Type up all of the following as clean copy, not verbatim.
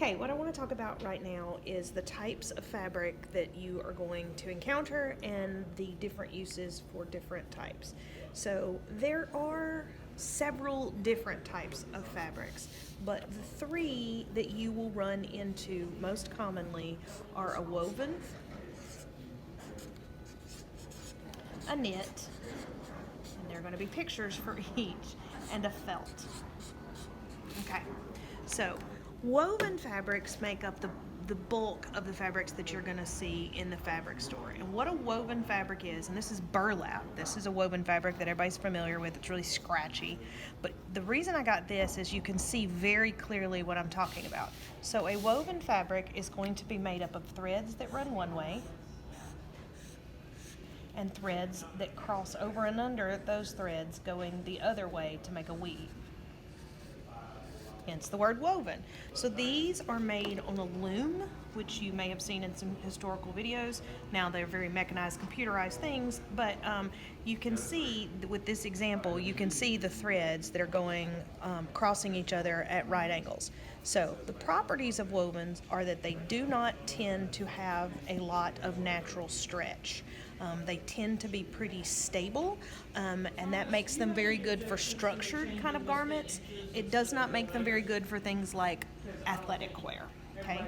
Okay, what I want to talk about right now is the types of fabric that you are going to encounter and the different uses for different types. So there are several different types of fabrics, but the three that you will run into most commonly are a woven, a knit, and there are going to be pictures for each, and a felt. Okay, so woven fabrics make up the bulk of the fabrics that you're going to see in the fabric store. And what a woven fabric is, and this is burlap. This is a woven fabric that everybody's familiar with. It's really scratchy. But the reason I got this is you can see very clearly what I'm talking about. So a woven fabric is going to be made up of threads that run one way and threads that cross over and under those threads going the other way to make a weave. Hence the word woven. So these are made on a loom, which you may have seen in some historical videos. Now they're very mechanized, computerized things, but you can see with this example, you can see the threads that are going, crossing each other at right angles. So the properties of wovens are that they do not tend to have a lot of natural stretch. They tend to be pretty stable, and that makes them very good for structured kind of garments. It does not make them very good for things like athletic wear, okay?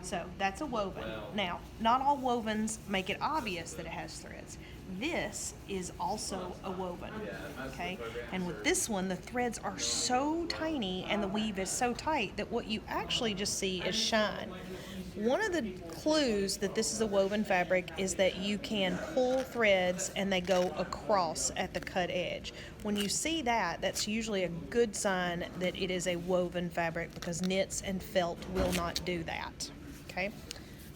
So that's a woven. Now, not all wovens make it obvious that it has threads. This is also a woven, okay? And with this one, the threads are so tiny and the weave is so tight that what you actually just see is shine. One of the clues that this is a woven fabric is that you can pull threads and they go across at the cut edge. When you see that, that's usually a good sign that it is a woven fabric because knits and felt will not do that. Okay?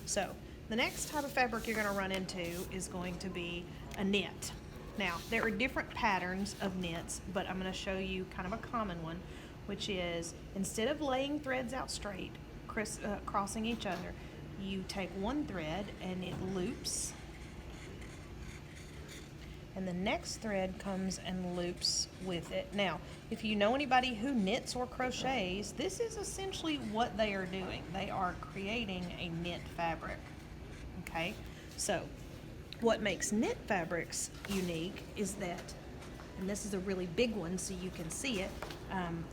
So, the next type of fabric you're going to run into is going to be a knit. Now, there are different patterns of knits, but I'm going to show you kind of a common one, which is instead of laying threads out straight, crossing each other, you take one thread and it loops, and the next thread comes and loops with it. Now, if you know anybody who knits or crochets, this is essentially what they are doing. They are creating a knit fabric. Okay, so what makes knit fabrics unique is that, and this is a really big one so you can see it,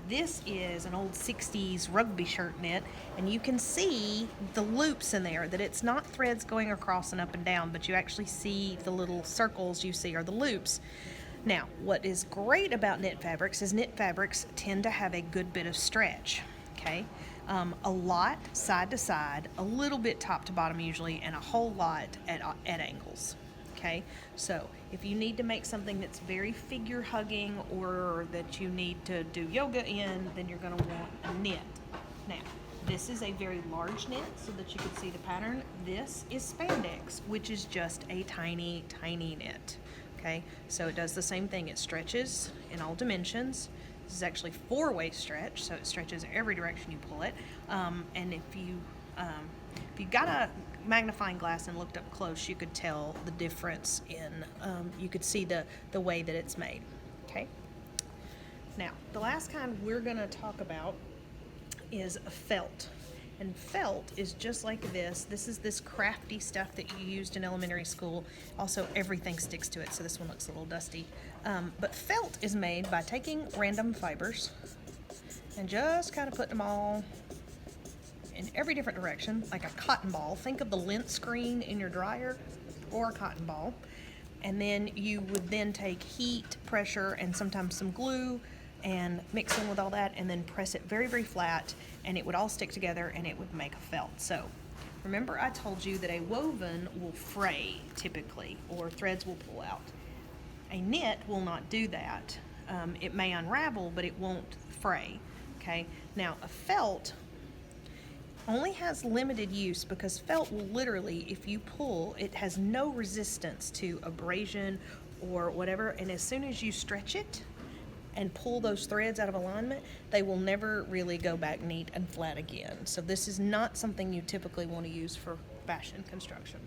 this is an old 60s rugby shirt knit, and you can see the loops in there, that it's not threads going across and up and down, but you actually see the little circles you see are the loops. Now, what is great about knit fabrics is knit fabrics tend to have a good bit of stretch, okay? A lot side to side, a little bit top to bottom usually, and a whole lot at angles. Okay, so if you need to make something that's very figure hugging or that you need to do yoga in, then you're going to want a knit. Now, this is a very large knit so that you can see the pattern. This is spandex, which is just a tiny, tiny knit. Okay, so it does the same thing. It stretches in all dimensions. This is actually four-way stretch, so it stretches every direction you pull it. And if you got a magnifying glass and looked up close, you could tell the difference in, you could see the way that it's made. Okay. Now, the last kind we're going to talk about is a felt. And felt is just like this. This is this crafty stuff that you used in elementary school. Also, everything sticks to it, so this one looks a little dusty. But felt is made by taking random fibers and just kind of putting them all in every different direction, like a cotton ball. Think of the lint screen in your dryer or a cotton ball. And then you would then take heat, pressure, and sometimes some glue and mix in with all that and then press it very, very flat, and it would all stick together and it would make a felt. So remember I told you that a woven will fray typically, or threads will pull out. A knit will not do that. It may unravel, but it won't fray. Okay, now a felt only has limited use because felt will literally, if you pull, it has no resistance to abrasion or whatever, and as soon as you stretch it and pull those threads out of alignment, they will never really go back neat and flat again. So this is not something you typically want to use for fashion construction.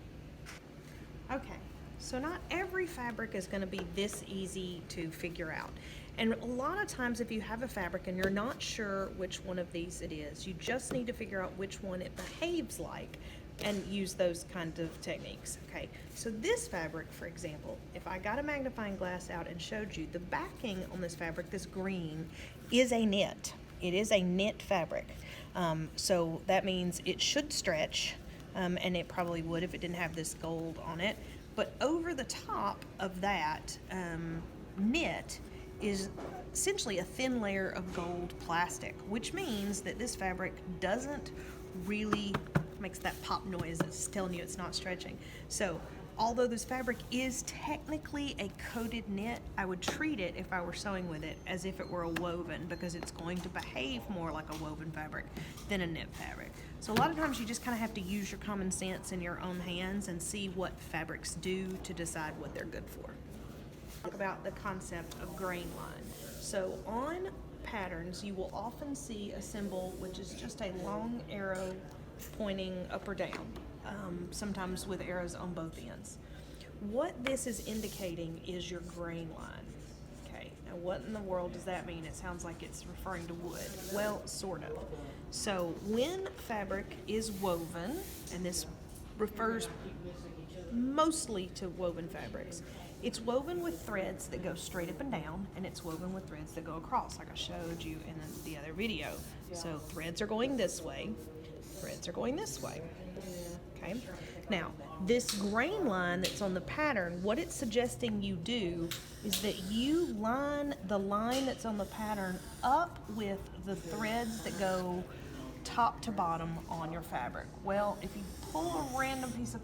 Okay, so not every fabric is going to be this easy to figure out. And a lot of times if you have a fabric and you're not sure which one of these it is, you just need to figure out which one it behaves like and use those kinds of techniques. Okay, so this fabric, for example, if I got a magnifying glass out and showed you the backing on this fabric, this green, is a knit. It is a knit fabric. So that means it should stretch, and it probably would if it didn't have this gold on it. But over the top of that knit is essentially a thin layer of gold plastic, which means that this fabric doesn't really makes that pop noise that's telling you it's not stretching. So although this fabric is technically a coated knit, I would treat it, if I were sewing with it, as if it were a woven, because it's going to behave more like a woven fabric than a knit fabric. So a lot of times you just kind of have to use your common sense in your own hands and see what fabrics do to decide what they're good for. Talk about the concept of grain line. So on patterns, you will often see a symbol which is just a long arrow pointing up or down, sometimes with arrows on both ends. What this is indicating is your grain line. Okay, now what in the world does that mean? It sounds like it's referring to wood. Well, sort of. So when fabric is woven, and this refers mostly to woven fabrics, it's woven with threads that go straight up and down, and it's woven with threads that go across, like I showed you in the other video. So threads are going this way, threads are going this way. Okay, now this grain line that's on the pattern, what it's suggesting you do is that you line the line that's on the pattern up with the threads that go top to bottom on your fabric. Well, if you pull a random piece of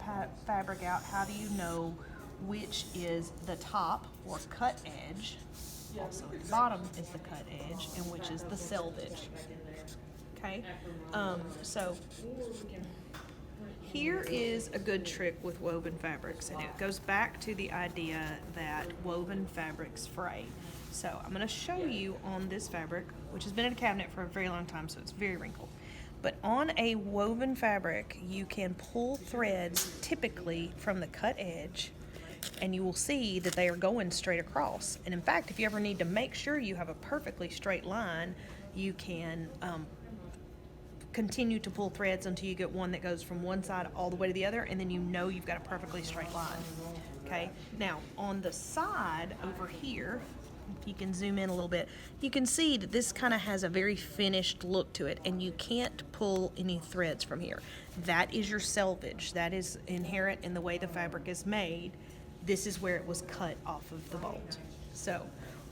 fabric out, how do you know which is the top or cut edge? Also the bottom is the cut edge, and which is the selvage. Okay, so here is a good trick with woven fabrics, and it goes back to the idea that woven fabrics fray. So I'm going to show you on this fabric, which has been in a cabinet for a very long time, so it's very wrinkled. But on a woven fabric, you can pull threads typically from the cut edge, and you will see that they are going straight across. And in fact, if you ever need to make sure you have a perfectly straight line, you can continue to pull threads until you get one that goes from one side all the way to the other, and then you know you've got a perfectly straight line. Okay, now on the side over here, if you can zoom in a little bit, you can see that this kind of has a very finished look to it, and you can't pull any threads from here. That is your selvage. That is inherent in the way the fabric is made. This is where it was cut off of the bolt. So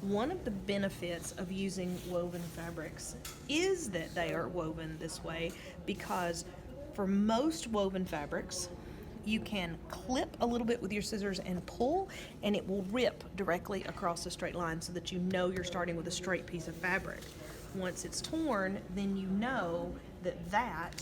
one of the benefits of using woven fabrics is that they are woven this way, because for most woven fabrics, you can clip a little bit with your scissors and pull, and it will rip directly across a straight line so that you know you're starting with a straight piece of fabric. Once it's torn, then you know that that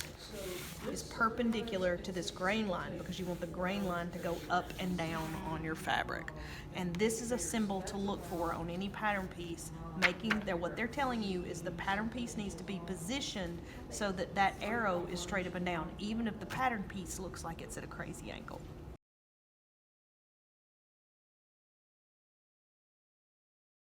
is perpendicular to this grain line, because you want the grain line to go up and down on your fabric. And this is a symbol to look for on any pattern piece, making that what they're telling you is the pattern piece needs to be positioned so that that arrow is straight up and down, even if the pattern piece looks like it's at a crazy angle.